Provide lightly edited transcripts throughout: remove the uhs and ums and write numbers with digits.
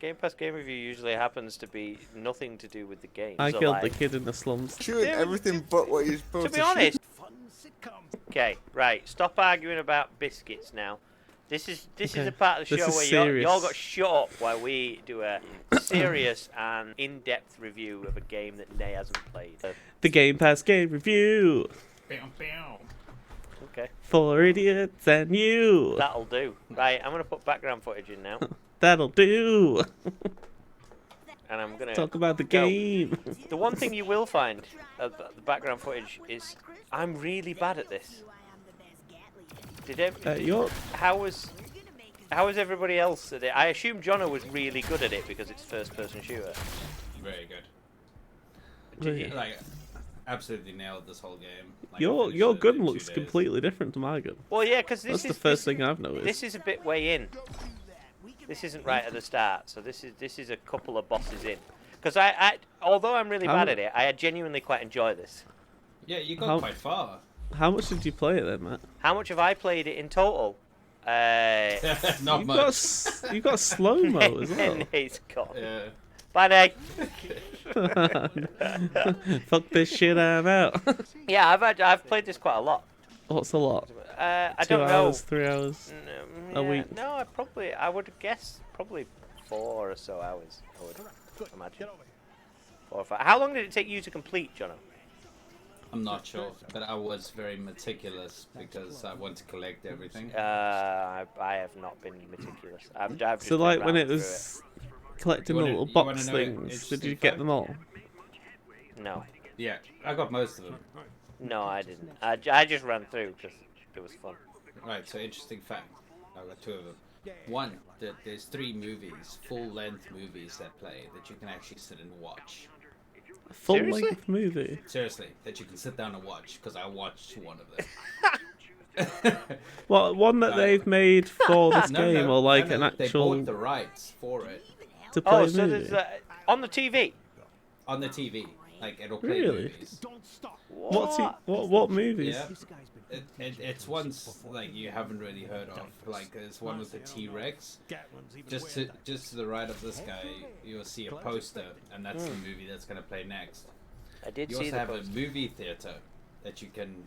Game Pass game review usually happens to be nothing to do with the game. I so killed like, the kid in the slums. Shooting everything but what you're supposed to to be honest. Okay, right. Stop arguing about biscuits now. This is a part of the show where y'all got shut up while we do a serious and in-depth review of a game that Nay hasn't played. The Game Pass game review. Okay. For idiots and you. That'll do. Right, I'm gonna put background footage in now. That'll do. And I'm gonna talk about the game. The one thing you will find of the background footage is I'm really bad at this. How was everybody else at it? I assume Jono was really good at it because it's first-person shooter. Very good. Like, absolutely nailed this whole game. Like, your gun looks completely different to my gun. Well, yeah, because that's the first thing I've noticed. This is a bit way in. This isn't right at the start, so this is a couple of bosses in. Because although I'm really bad at it, I genuinely quite enjoy this. Yeah, you got quite far. How much did you play it then, Matt? How much have I played it in total? Not much. You got slow mo as well. He's gone. Yeah. Bye, Nick. Fuck this shit, I'm out. Yeah, I've played this quite a lot. What's a lot? I 2 don't know. 3 hours a week? No, I would guess probably 4 or so hours. I would imagine. 4 or 5. How long did it take you to complete, Jono? I'm not sure, but I was very meticulous because I want to collect everything. I have not been meticulous. I've just so like when it was collecting the little box things, did you get them all? No. Yeah, I got most of them. No, I didn't. I just ran through because it was fun. Right, so interesting fact. I got 2 of them. One, there's 3 movies, full-length movies that play that you can actually sit and watch. A full-length movie? Seriously, that you can sit down and watch, because I watched one of them. What, one that they've made for this game, or like an actual... They bought the rights for it. To play so there's on the TV? On the TV. Like, it'll play movies. What movies? Yeah. It's ones like you haven't really heard of. Like there's one with the T-Rex. Just to the right of this guy, you'll see a poster, and that's the movie that's gonna play next. I did you see also the have poster. a movie theater that you can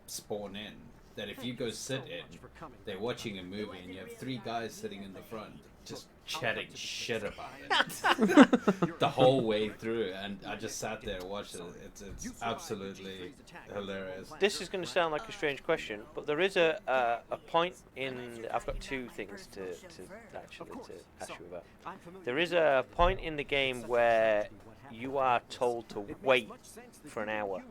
spawn in. That if you go sit in, they're watching a movie, and you have 3 guys sitting in the front just chatting shit about it the whole way through, and I just sat there and watched it. It's absolutely hilarious. This is going to sound like a strange question, but there is a point in... I've got 2 things to ask you about. There is a point in the game where you are told to wait for an hour.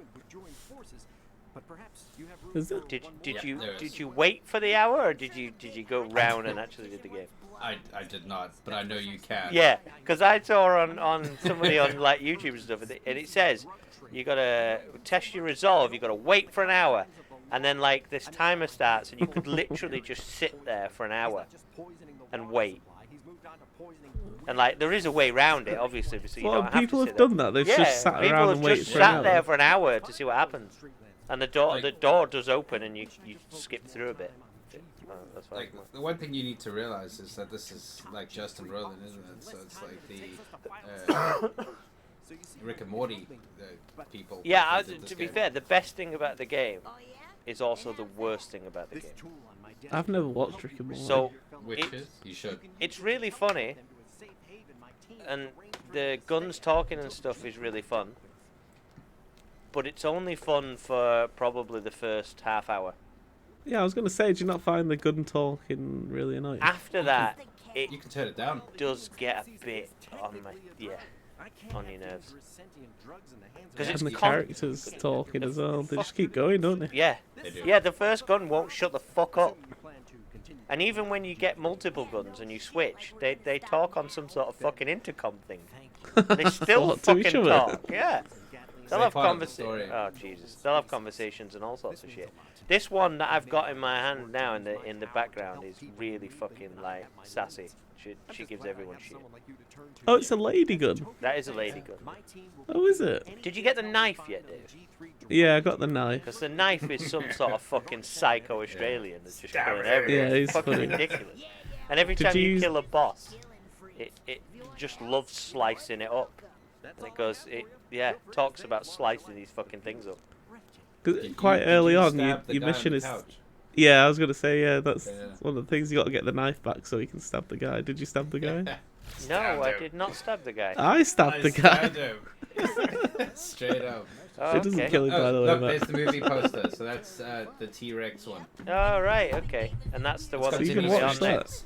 Is it? Did you wait for the hour, or did you go round and actually did the game? I did not, but I know you can. Yeah, because I saw on somebody on like YouTube and stuff, and it says you gotta test your resolve. You gotta wait for an hour, and then like this timer starts, and you could literally just sit there for an hour and wait. And like there is a way around it, obviously, so you don't have people to have done that. They've just sat around and waited for an hour. People have just sat there for an hour to see what happens, and the door does open, and you skip through a bit. Like the one thing you need to realize is that this is like Justin Roiland, isn't it? So it's like the Rick and Morty people. Yeah, to be fair, the best thing about the game is also the worst thing about the game. I've never watched Rick and Morty. So you should. It's really funny, and the guns talking and stuff is really fun. But it's only fun for probably the first half hour. Yeah, I was going to say, do you not find the gun talking really annoying? After that, you can turn it down. Does get a bit on on your nerves. Because it's the characters talking as well. They just keep going, don't they? Yeah, they do. Yeah. The first gun won't shut the fuck up. And even when you get multiple guns and you switch, they talk on some sort of fucking intercom thing. They still fucking talk. Yeah. They'll have conversations. Oh Jesus! They'll have conversations and all sorts of shit. This one that I've got in my hand now in the background is really fucking like sassy. She gives everyone shit. Oh, it's a lady gun. That is a lady gun. Oh, is it? Did you get the knife yet, Dave? Yeah, I got the knife. Because the knife is some sort of fucking psycho Australian that's just going everywhere. Yeah, he's fucking funny. ridiculous. And every time you kill a boss, it just loves slicing it up. And it goes, talks about slicing these fucking things up. Quite early you on, stab the your guy on mission the is. couch? Yeah, I was gonna say that's one of the things. You got to get the knife back so you can stab the guy. Did you stab the guy? No, I did not stab the guy. I stabbed the guy. Stabbed him. Straight up. Oh, It doesn't okay. kill him, by the way. Look, Matt. there's the movie poster. So that's the T-Rex one. Oh, right, okay. And that's the one So that's you going can to be watch on that. next.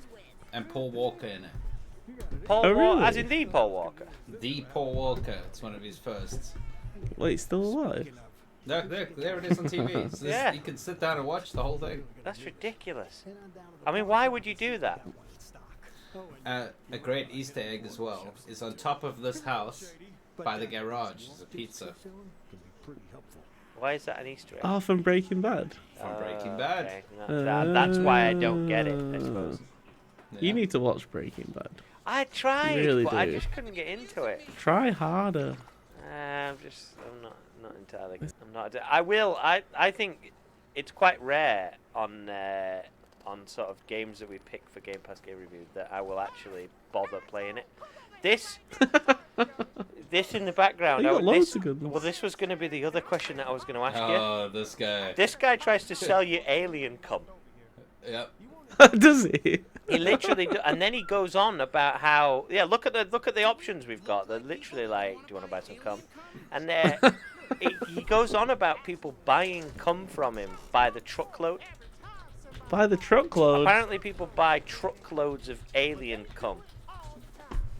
And Paul Walker in it. Paul Oh, Walker, really? as in the Paul Walker. The Paul Walker. It's one of his firsts. Wait, he's still alive? There it is on TV. So Yeah. You can sit down and watch the whole thing. That's ridiculous. I mean, why would you do that? A great Easter egg as well is on top of this house by the garage. There's a pizza Why is that an Easter egg? Oh, from Breaking Bad. from Breaking Bad. Okay. That's why I don't get it, I suppose. You Yeah. need to watch Breaking Bad. I tried, really but I do. just couldn't get into it. Try harder. I'm not entirely. I'm not. I will. I think it's quite rare on sort of games that we pick for Game Pass Game Review that I will actually bother playing it. This in the background. You got loads this, of good ones. well, this was going to be the other question that I was going to ask you. Oh, this guy. This guy tries to sell you alien cum. Yep. Does he? He literally, and then he goes on about how, look at the options we've got. They're literally like, do you want to buy some cum? And he goes on about people buying cum from him by the truckload. By the truckload. Apparently, people buy truckloads of alien cum.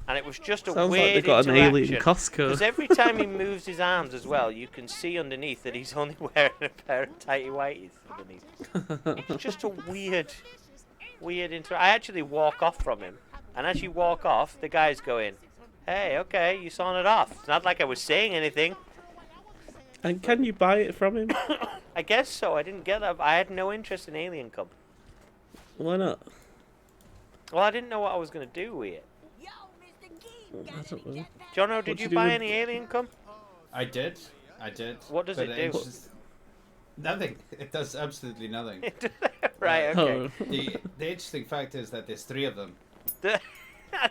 And it was just a Sounds like weird they got an alien interaction. Costco. Because every time he moves his arms as well, you can see underneath that he's only wearing a pair of tighty whities underneath. It's just a weird interaction. I actually walk off from him, and as you walk off, the guy's going, "Hey, okay, you sawing it off." It's not like I was saying anything. And can you buy it from him? I guess so. I didn't get that. I had no interest in alien cum. Why not? Well, I didn't know what I was going to do with it. I don't know. Jono, did you you do buy with- any alien cum? I did. What does but it do? it's just nothing. It does absolutely nothing. Right, okay. Oh. The interesting fact is that there's three of them.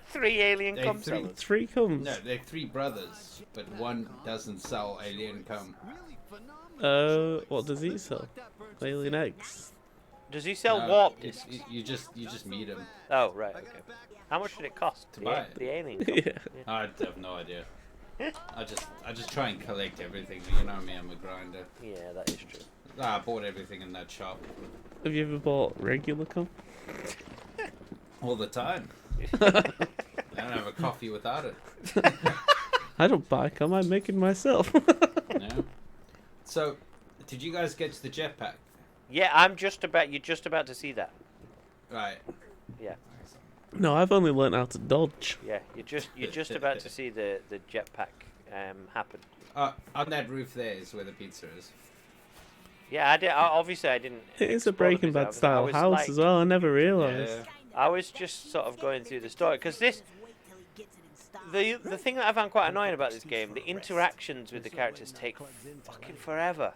3 alien They cum three- sellers. 3 comes. No, they're three brothers, but one doesn't sell alien cum. What does he sell? Alien eggs. Does he sell No, warp it's- discs? You just meet him. Oh, right, okay. How much did it cost? To buy it. The alien cum? Yeah. I have no idea. I just try and collect everything. You know me, I'm a grinder. Yeah, that is true. I bought everything in that shop Have you ever bought regular cum? all the time. I don't have a coffee without it. I don't buy cum. I make it myself. No. So, did you guys get to the jetpack? Yeah, you're just about to see that. Right. Yeah, No, I've only learnt how to dodge. yeah, you're just about to see the jetpack happen. On that roof there is where the pizza is. Yeah, obviously I didn't. It is a explore the Breaking pizza. Bad style was house like- as well. I never realised. Yeah. I was just sort of going through the story because the thing that I found quite annoying about this game, the interactions with the characters take fucking forever.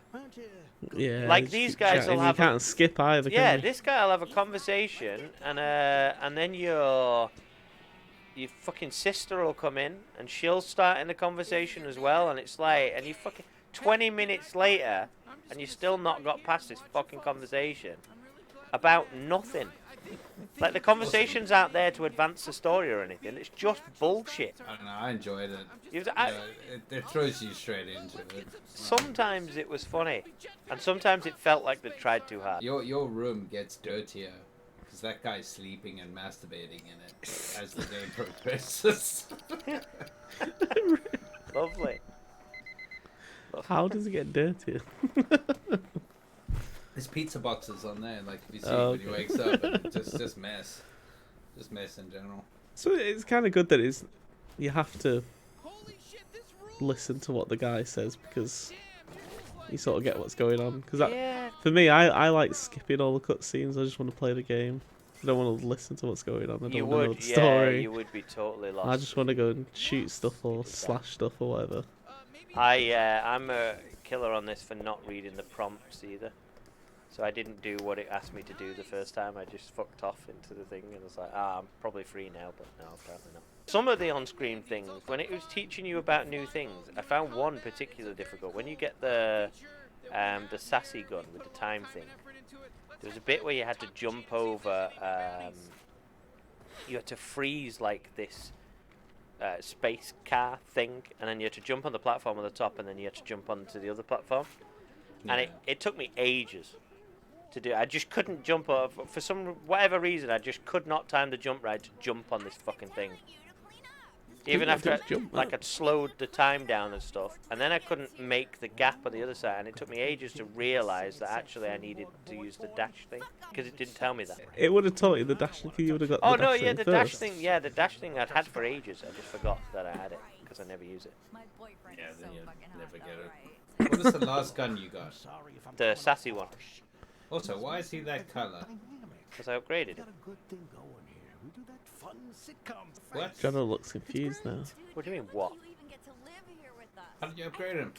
Yeah. Like, just these keep guys chatting. will have You a- can't skip either. Yeah, Can you? this guy will have a conversation, and then your fucking sister will come in, and she'll start in the conversation as well, and it's like, and you fucking 20 minutes later, and you still not got past this fucking conversation about nothing. Like, the conversations aren't there to advance the story or anything. It's just bullshit. I don't know. I enjoyed it. I- It throws you straight into it. Sometimes it was funny, and sometimes it felt like they tried too hard. Your room gets dirtier because that guy's sleeping and masturbating in it as the day progresses. Lovely. How does it get dirty? There's pizza boxes on there, like if you see Oh, when he okay. wakes up, and just mess in general. So it's kind of good that you have to listen to what the guy says because you sort of get what's going on. Because Yeah. for me, I like skipping all the cutscenes. I just want to play the game. I don't want to listen to what's going on. I don't You want to know would, the yeah, story. you would be totally lost. I just want to go and shoot stuff or slash stuff or whatever. I'm a killer on this for not reading the prompts either. So I didn't do what it asked me to do the first time. I just fucked off into the thing and was like, I'm probably free now, but no, apparently not. some of the on-screen things, when it was teaching you about new things, I found one particularly difficult. When you get the sassy gun with the time thing, there was a bit where you had to jump over. You had to freeze like this space car thing, and then you had to jump on the platform on the top, and then you had to jump onto the other platform. And it took me ages to do. I just couldn't jump over for whatever reason. I just could not time the jump right to jump on this fucking thing. Even after I'd slowed the time down and stuff, and then I couldn't make the gap on the other side, and it took me ages to realise that actually I needed to use the dash thing because it didn't tell me that. It would have taught you the dash thing. You would have got. Oh the no, dash yeah, thing the first. dash thing. Yeah, the dash thing I'd had for ages. I just forgot that I had it because I never use it. Yeah, then you never get it. What was the last gun you got? The sassy one. Also, why is he that color? Because I upgraded it. What? Jono looks confused now. What do you mean, what? How did you upgrade him?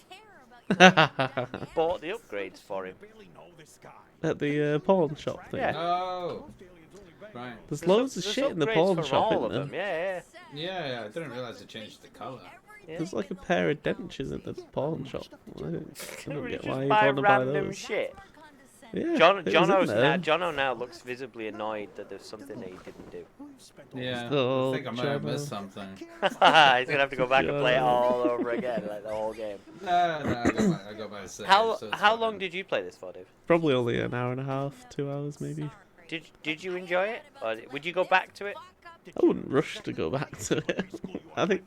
Bought the upgrades for him. At the pawn shop thing. Yeah. Oh, right. There's loads of shit in the pawn shop, all isn't of there? them. Yeah, Yeah, I didn't realize it changed the color. yeah. There's like a pair of dentures in the pawn shop. I don't get why you buy want to buy random those. shit. Yeah, Jono now looks visibly annoyed that there's something that he didn't do. Yeah, Oh, I think I might have Jono. missed something. He's gonna have to go back and play it Jono. all over again, like the whole game. No, I got my save. How so it's how fine. long did you play this for, Dave? Probably only an hour and a half, 2 hours maybe. Did you enjoy it, or would you go back to it? I wouldn't rush to go back to it. I think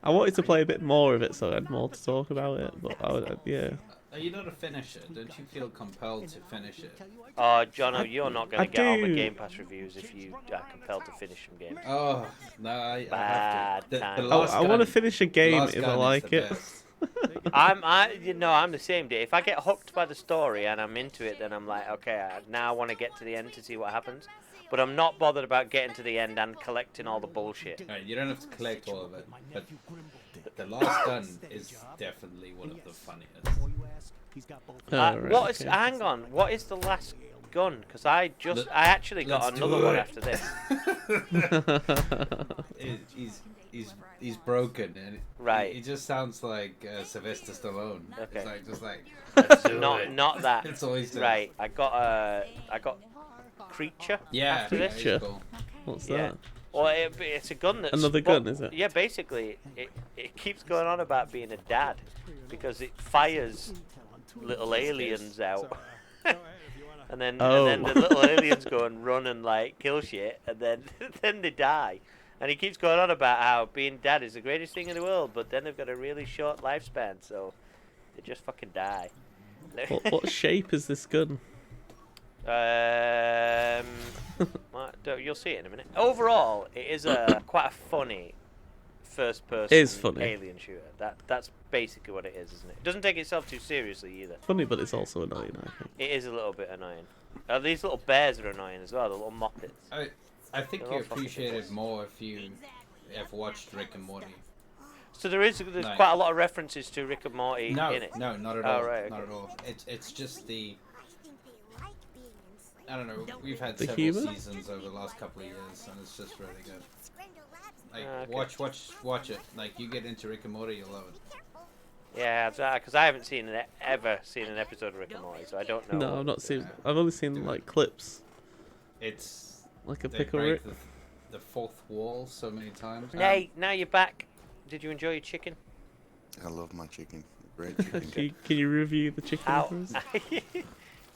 I wanted to play a bit more of it so I had more to talk about it. But yeah. Are you not a finisher? Don't you feel compelled to finish it? Jono, you're not going I to get on the do. Game Pass reviews if you are compelled to finish some games. Oh, no, I have Bad to. The time. last I want to gun- finish a game last if I gun is like the it. best. I'm the same. Day. If I get hooked by the story and I'm into it, then I'm like, okay, I now want to get to the end to see what happens. But I'm not bothered about getting to the end and collecting all the bullshit. Right, you don't have to collect all of it, but the last gun is definitely one of the funniest. Right, okay. Hang on. What is the last gun? Because I actually got Let's do another one it. after this. He's broken, and Right. He just sounds like Sylvester Stallone. Okay. It's just like let's do it. Not that. It's always Right. I got Creature. Yeah, After this. it's Creature. cool. What's Yeah. that? Well, it's a gun that's Another gun, is it? Yeah, basically, it keeps going on about being a dad because it fires little aliens out, and then the little aliens go and run and like kill shit, and then then they die. And he keeps going on about how being dad is the greatest thing in the world, but then they've got a really short lifespan, so they just fucking die. What shape is this gun? You'll see it in a minute. Overall, it is quite a funny first-person It is funny. alien shooter. That's basically what it is, isn't it? It doesn't take itself too seriously either. Funny, but it's also annoying, I think. It is a little bit annoying. These little bears are annoying as well. The little moppets. I think They're you all fucking appreciate it idiots. more if you have watched Rick and Morty. So there's Like- quite a lot of references to Rick and Morty No, in it. no, not at Oh, all. right, Not okay. at all. It's just the. I don't know. We've had The several humour? seasons over the last couple of years, and it's just really good. Like Okay. watch it. Like you get into Rick and Morty, you'll love it. Yeah, because I haven't ever seen an episode of Rick and Morty, so I don't know. No, I've not seen. I've only seen like clips, It's like a they pickle break Rick. the fourth wall so many times. Hey, now you're back. Did you enjoy your chicken? I love my chicken. Great chicken. Can you review the chicken How? for us?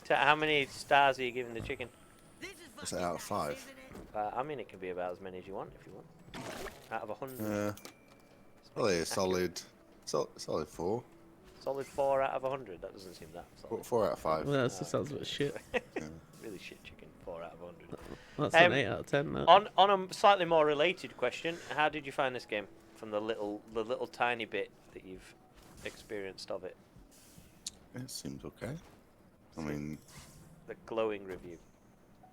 How many stars are you giving the chicken? What's it out of 5? I mean, it can be about as many as you want if you want. Out of 100. Probably a solid 4. Solid 4 out of 100. That doesn't seem that solid. 4 out of 5. Well, that sounds a bit shit. Really shit chicken. 4 out of 100. That's an 8 out of 10. That. On a slightly more related question, how did you find this game? From the little tiny bit that you've experienced of it, It seems okay. I mean, the glowing review.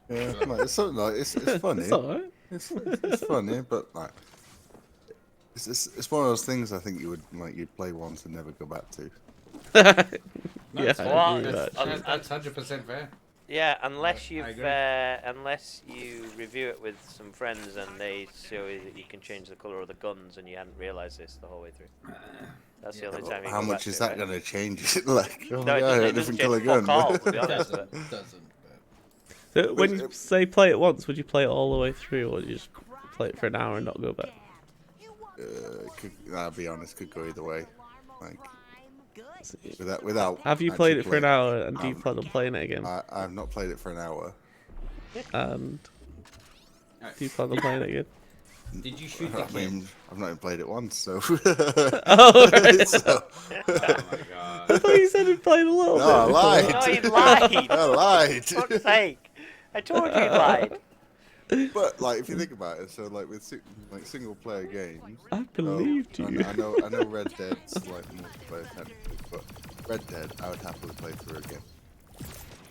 yeah, like, it's something like it's funny. It's alright. It's funny, but like it's one of those things I think you'd play once and never go back to. Yeah, That's I Well, agree with that. it's- That's 100% fair. Yeah, unless I you've agree. unless you review it with some friends and they show you that you can change the color of the guns and you hadn't realized this the whole way through. That's the Yeah. only time you How go much back is to it, that right? going to change it? Like, oh No, my it god, doesn't. a It doesn't different colour change gun. fuck all, to be It honest. doesn't. But Doesn't. So when you But- say play it once, would you play it all the way through, or would you just play it for an hour and not go back? I'll be honest, could go either way. Like, See. without. Have you actually played it for an playing- hour, and do you Um, plan on playing it again? I've not played it for an hour. And do you plan on playing it again? Did you shoot the I kid? mean, I've not even played it once, so. Oh, right. So- Oh my I god. thought you said you played a little No, I bit. lied. no, he lied. I lied. For fuck's sake! I told you he lied. But like, if you think about it, so like with single player games, I believed so, you. I know Red Dead's like multiplayer technically, but Red Dead I would happily play through again.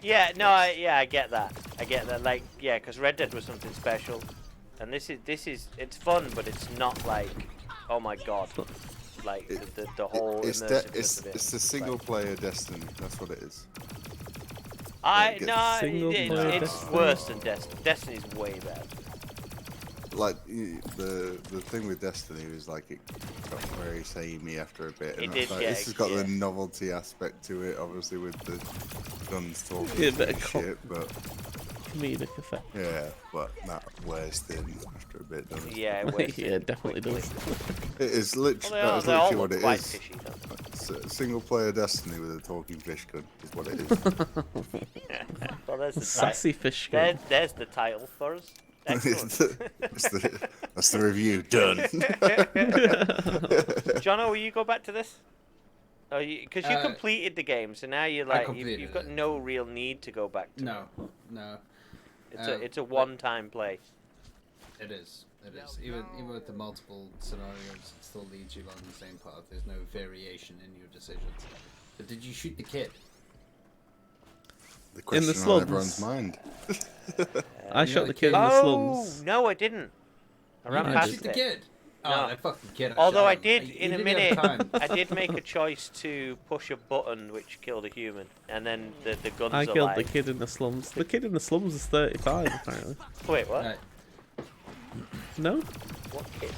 Yeah, no, I get that. I get that. Like, yeah, because Red Dead was something special, and this is it's fun, but it's not like, oh my god, like the whole immersiveness of it. It's the single player Destiny. That's what it is. No, Single player it's Destiny. worse than Destiny. Destiny's way better. Like the thing with Destiny is like it got very samey after a bit. It And did like, get- this has got yeah. the novelty aspect to it, obviously with the guns talking Yeah, a bit and of shit. But Comedic effect. yeah, but that wears thin after a bit, doesn't it? Yeah, it wears Yeah, thin it definitely quickly. does. It is literally, Well, that's they all literally what look it quite is. fishy, don't they? It's a single player Destiny with a talking fish gun is what it is. Well, there's the title. Sassy fish gun. There's the title for us. Excellent. That's the review done. Jono, will you go back to this? Oh, because you completed the game, so now you're like you've got completed it. no real need to go back to No. it. It's a one-time play. It is. It is. Even with the multiple scenarios, it still leads you along the same path. There's no variation in your decisions. But did you shoot the kid? The question on slums. everyone's mind. I shot the kid in the Oh slums. no, I didn't. I ran You past didn't shoot the it. kid. No. Oh, that fucking kid! Although I shot did, him. in You a didn't minute, have time. I did make a choice to push a button which killed a human, and then the guns I are killed like... the kid in the slums. The kid in the slums is 35, apparently. Wait, what? Right. No? What kid?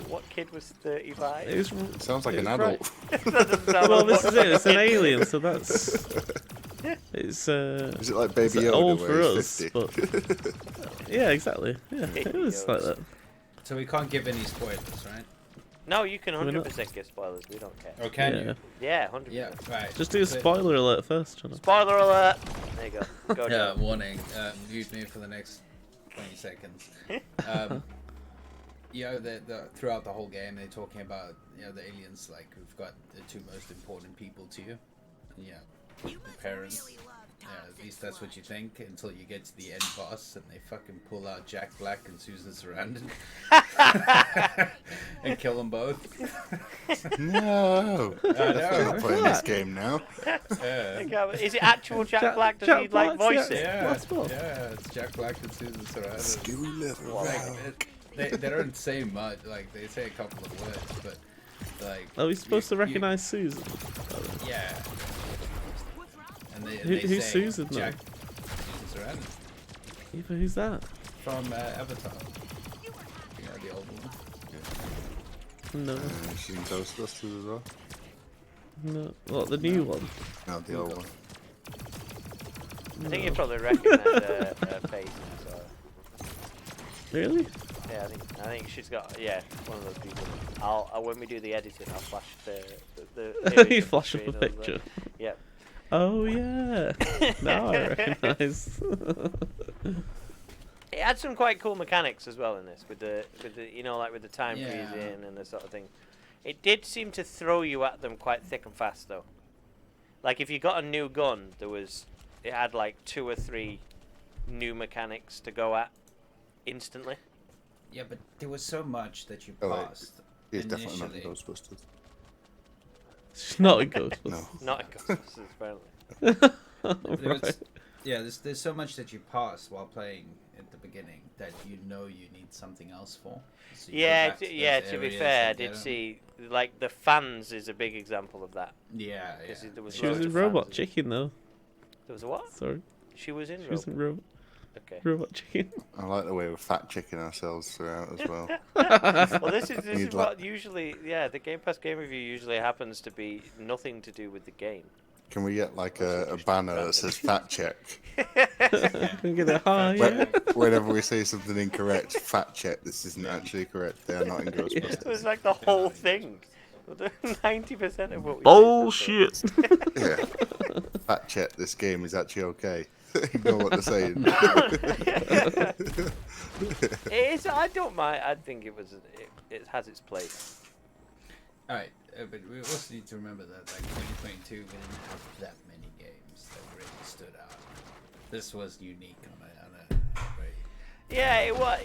What kid was 35? It was, It sounds like it an was adult. right. Well, this is it. It's an alien, so that's... It's, Is it like Baby it's Yoda old where for he's us, 50? but... Yeah, exactly. Yeah, it was like that. So we can't give any spoilers, right? No, you can We're not- 100% give spoilers. We don't care. Or can Yeah. you? Yeah, 100%. Yeah. Right. Just do a So- spoiler alert first, Jonah. Spoiler alert! There you go. Go Yeah, down. warning. Mute me for the next 20 seconds. Throughout the whole game, they're talking about the aliens like who've got the two most important people to you. Yeah, the parents. Yeah, at least that's what you think until you get to the end boss and they fucking pull out Jack Black and Susan Sarandon and kill them both. No. I I'm know. not playing this game now. Yeah. Is it actual Jack Black? Does Jack he like Black's voice the- it? Yeah, What's what? yeah, it's Jack Black and Susan Sarandon. Screwy little Wow. rogue. They don't say much. Like they say a couple of words, but like. Are we supposed to you- recognise Susan? Yeah. And they Who's say Susan, though? Jack. Susan Sarandon Yeah, but who's that? from Avatar. You know the old one. No, She's in Ghostbusters as well. no. What, the new one? No, the old one. I think you probably recognise her face. So. Really? Yeah, I think she's got one of those people. I'll when we do the editing, I'll flash the image You of the flash up a screen over there. picture. Yep. Oh yeah. Now I recognise. It had some quite cool mechanics as well in this, with the like with the time Yeah. freezing and the sort of thing. It did seem to throw you at them quite thick and fast though. Like if you got a new gun, it had like 2 or 3 new mechanics to go at instantly. Yeah, but there was so much that you Oh, wait. passed. He's definitely not in Initially. Ghostbusters. She's not a Ghostbusters. No. Not in Ghostbusters, apparently. There was- Right. Yeah, there's so much that you pass while playing at the beginning that you need something else for. So you go Yeah, back to those to be areas fair, I and did get 'em. see like the fans is a big example of that. Yeah, yeah. 'Cause there was She was loads in of Robot fans. Chicken though. There was a what? Sorry. She was in She was in Okay. Robot Chicken. I like the way we're fat checking ourselves throughout as well. Well, this is You'd what usually, the Game Pass game review usually happens to be nothing to do with the game. Can we get like a banner that says "Fat Check"? Can get it high, yeah. Whenever we say something incorrect, fact check. This isn't actually correct. They are not in Ghostbusters. It was like the whole thing. 90% of what we Bullshit. Yeah. Fact check. This game is actually okay. Ignore what they're saying. It is. I don't mind. I think it was. It has its place. All right, but we also need to remember that like 2022, we didn't have that many games that really stood out. This was unique on a very. Yeah, it was.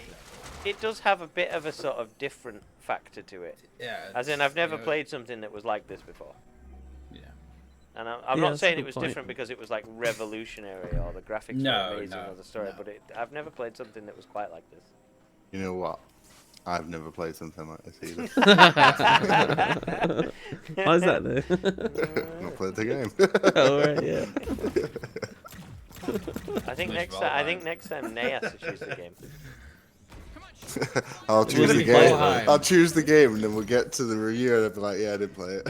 It does have a bit of a sort of different factor to it. Yeah. As in, I've never played something that was like this before. Yeah. And I'm not saying it was different because it was like revolutionary or the graphics were amazing or the story, but I've never played something that was quite like this. You know what? I've never played something like this either. Why is that though? Not played the game. Oh right, yeah. I think next time Nay has to choose the game. I'll choose the Really game. Valheim. I'll choose the game, and then we'll get to the review, and I'll be like, "Yeah, I didn't play it."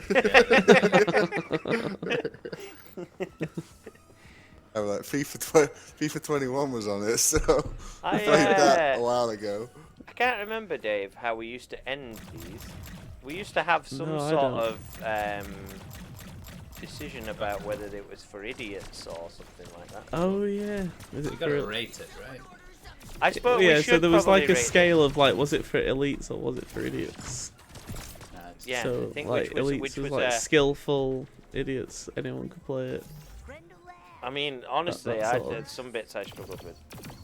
I'm like, FIFA 21 was on it, so I played that a while ago. I can't remember, Dave, how we used to end these. We used to have some sort of decision about whether it was for idiots or something like that. Oh yeah. Was it You gotta rate it, right? I suppose yeah, we so should there was like probably a rate scale of like, was it for elites or was it for idiots? Yeah, So I think like elites which was was like skillful idiots, anyone could play it. I mean, honestly, that sort of- there's some bits I struggled with,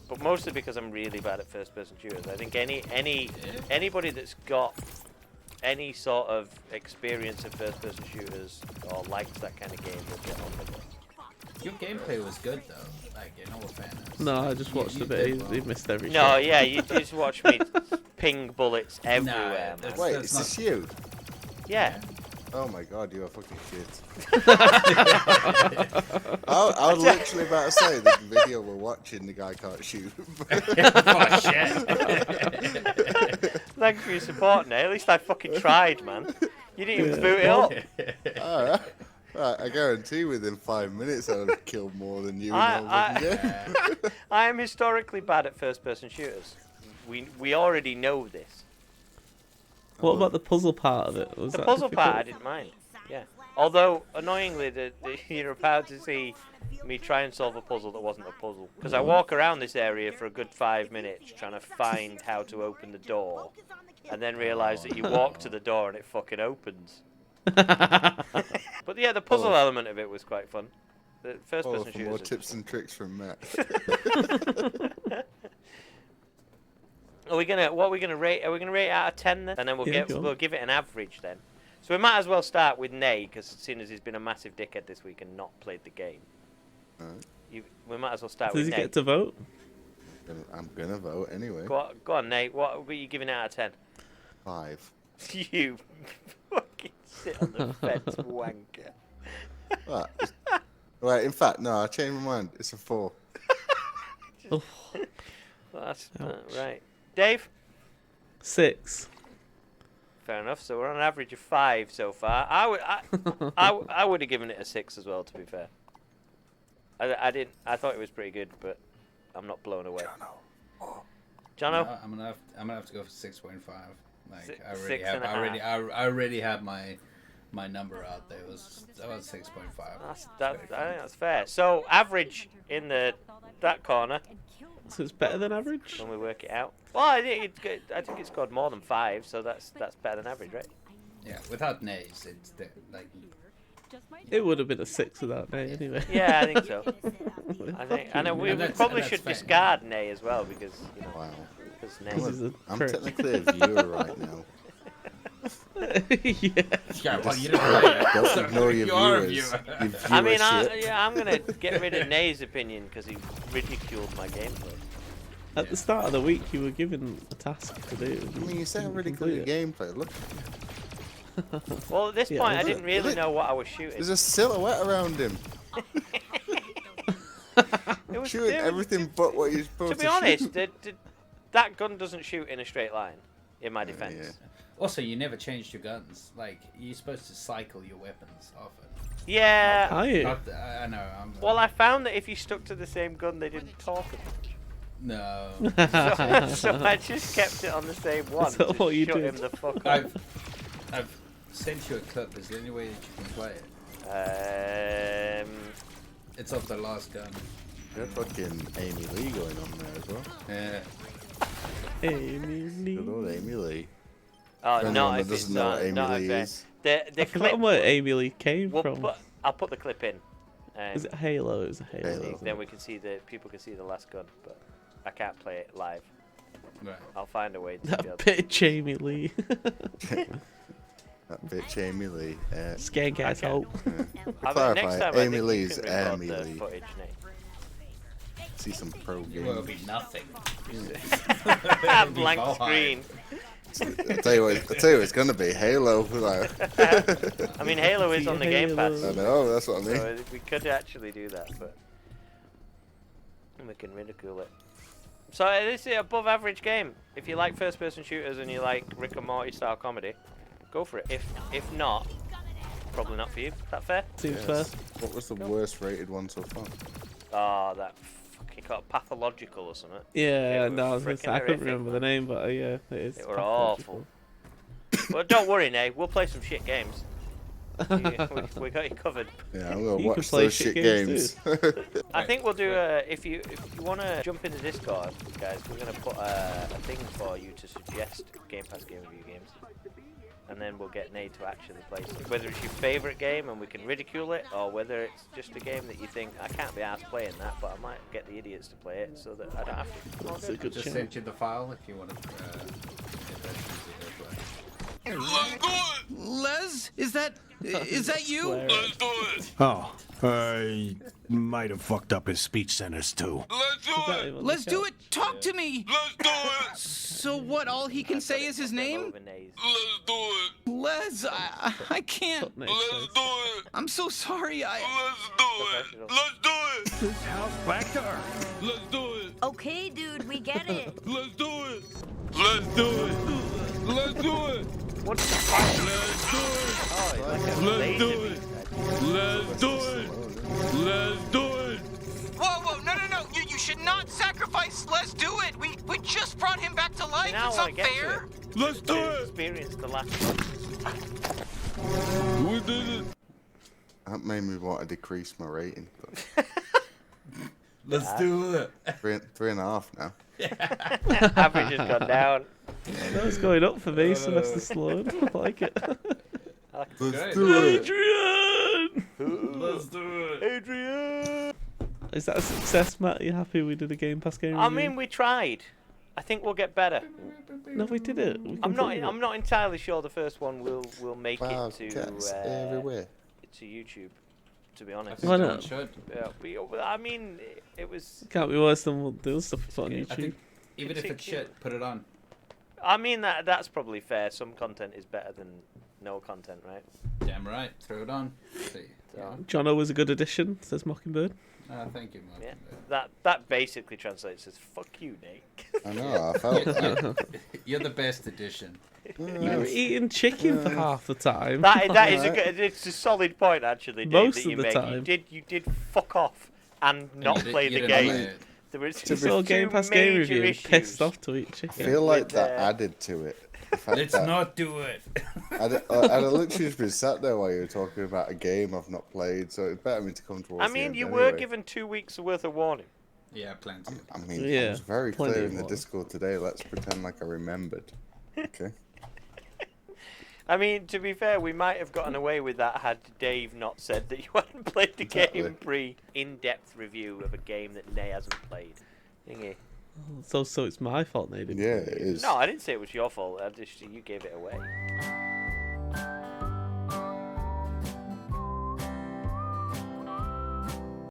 but mostly because I'm really bad at first-person shooters. I think anybody that's got any sort of experience in first-person shooters or likes that kind of game will get on with it. Your gameplay was good though, like in all fairness. No, I just watched a bit. He missed every No, shot. yeah, you just watch me ping bullets everywhere, man. Wait, is this you? Yeah. Oh my god, you are fucking shit. I was literally about to say the video we're watching, the guy can't shoot. Oh shit! Thanks for your support, Nate. At least I fucking tried, man. You didn't even boot it up. Alright. Right, I guarantee within 5 minutes I would have killed more than you in the whole fucking game. I am historically bad at first-person shooters. We already know this. What about the puzzle part of it? Was The that puzzle part, I difficult? didn't mind. Yeah. Although, annoyingly, you're about to see me try and solve a puzzle that wasn't a puzzle. Because I walk around this area for a good 5 minutes trying to find how to open the door. And then realise that you walk to the door and it fucking opens. But yeah, the puzzle element of it was quite fun. The first-person For more shooters. tips and tricks from Matt. What are we gonna rate? Are we gonna rate it out of 10 then? And then Yeah, go on. we'll give it an average then. So we might as well start with Nay, because seeing as he's been a massive dickhead this week and not played the game, Alright. we might as well start Does with he Nay. get to vote? I'm gonna vote anyway. Go on, Nay. What were you giving it out of 10? 5. You fucking sit on the fence, wanker. Right. Right, in fact, no, I changed my mind. It's a 4. Oh, Well, that's right. Dave? 6. Fair enough. So we're on an average of 5 so far. I would have given it a 6 as well. To be fair, I didn't. I thought it was pretty good, but I'm not blown away. Jono? I'm gonna have to go for 6.5. Like Six- I already six have, and a I already, half. I already have my number out there. It was about 6.5. I think that's fair. So average in that corner So it's better than average? when we work it out. Well, I think it scored more than 5, so that's better than average, right? Yeah, without nays, it's like It would have been a 6 without Nay anyway. Yeah, I think so. I think, and we And that's- probably and that's should fair. discard Nay as well because Wow. because This Nay. is a I'm prick. technically a viewer right now. Yeah. yeah. Well, you didn't play it. Don't So ignore your you are a viewers. viewer. Your I mean, viewership. I'm gonna get rid of Nay's opinion because he ridiculed my gameplay. At the start of the week, you were given a task to do. I mean, you sound really good at gameplay. Look, Well, at this Yeah, point, I is didn't really know what I was shooting. there's a silhouette around him. It was shooting everything but what you're supposed To to be honest, shoot. that gun doesn't shoot in a straight line. In my defense. Yeah. Also, you never changed your guns. Like, you're supposed to cycle your weapons often. Yeah. Are you? I know. Well, I found that if you stuck to the same gun, they didn't talk as much. No. So I just kept it on the same one. Is that to what you shut did? him the fuck up. I've sent you a clip. Is there any way that you can play it? It's of the last gun. Got fucking Amy Lee going on there as well. Yeah. Amy Lee. Good old Amy Lee. Oh, For no, anyone if that it's doesn't know not, what Amy not Lee if, is. the I've clip. forgotten where Amy Lee came from. I'll put the clip in. Is it Halo? It was a Halo. Halo. Then we can see people can see the last gun, but I can't play it live. Right. I'll find a way to That be able to. bitch Amy Lee. That bitch Amy Lee. Skank ass Okay. hope. Clarify, Next time, Amy I think Lee's you can record Amy the Lee. footage, Nate. See some pro Well, it'll games. be nothing. Blank fine. screen. I tell you what, it's gonna be Halo. Like. I mean, Halo is on the Game Pass. I know, that's what I mean. So we could actually do that, but we can ridicule it. So this is an above average game. If you like first person shooters and you like Rick and Morty style comedy, go for it. If not, probably not for you. Is that fair? Seems Yes. fair. What was the worst rated one so far? Oh, that fucking called Pathological or something. Yeah, It no, I was was gonna say, frickin' I couldn't horrific, remember the name, but yeah, it is. They were awful. Well, don't worry, Nate. We'll play some shit games. We got you covered. Yeah, I'm gonna You can watch play those shit shit games games. I think we'll do if you want to jump into Discord, guys, we're gonna put a thing for you to suggest Game Pass game review games, and then we'll get Nate to actually play some. Whether it's your favourite game and we can ridicule it, or whether it's just a game that you think I can't be asked playing that, but I might get the idiots to play it so that I don't have to. That's a good Just challenge. sent you the file if you want to. Les, is that you? Swear it. Oh, I might have fucked up his speech centers too. Exactly what Let's the do hell. it. Talk to me. Let's do it! So what? All he can say is his name? Over Nate's. Let's do it! Les, I can't. Fuck Nate's Let's face. do it! I'm so sorry. Let's do it! Let's do it! House back to Earth. Let's do it! Okay, dude, we get it. Let's do it! Let's do it! Let's do it! What's the fire? Let's do it! Oh, it's like a Let's laser do beam. it! Let's do it! Let's do it! Whoa, no. You should not sacrifice Les. Do it. We just brought him back to life. Now I It's wanna not get to fair. it. Let's do To it! experience the last We did it! That made me want to decrease my rating. But Let's do it. 3.5 now. average has gone down. That was going up for me, Sylvester Stallone. I like it. Let's do it. Adrian! Let's do it. Adrian! Is that a success, Matt? Are you happy we did a Game Pass game I review? mean, we tried. I think we'll get better. No, we did it. We I'm not. completed I'm it. not entirely sure the first one will make it Wildcats to everywhere. YouTube. To be I honest. think Why John not? should. I mean, it was. Can't be worse than the other stuff we put on I YouTube. think even if it's shit, put it on. I mean that's probably fair. Some content is better than no content, right? Damn right. Throw it on. See. So, Jono was a good addition, says Mockingbird. Thank you, Mark. yeah. That basically translates as "fuck you, Nate." I know, I felt that. You're the best addition. You were eating chicken for half the time. that is a good. It's a solid point actually, Dave, Most that of you the make. time. You did fuck off and not you did- play you the didn't game. play it. There was You saw Game Pass game review and pissed off to eat I chicken. feel like With, that added to it. The fact Let's that not do it. I'd literally just been sat there while you were talking about a game I've not played, so it's better me to come towards I the mean, end you anyway. were given 2 weeks worth of warning. Yeah, plenty. I mean, I Yeah, was very plenty clear of in the water. Discord today. Let's pretend like I remembered. Okay. I mean, to be fair, we might have gotten away with that had Dave not said that you hadn't played the Exactly. game in-depth review of a game that Nay hasn't played. So it's my fault they didn't. Yeah, play it is. No, I didn't say it was your fault. You gave it away.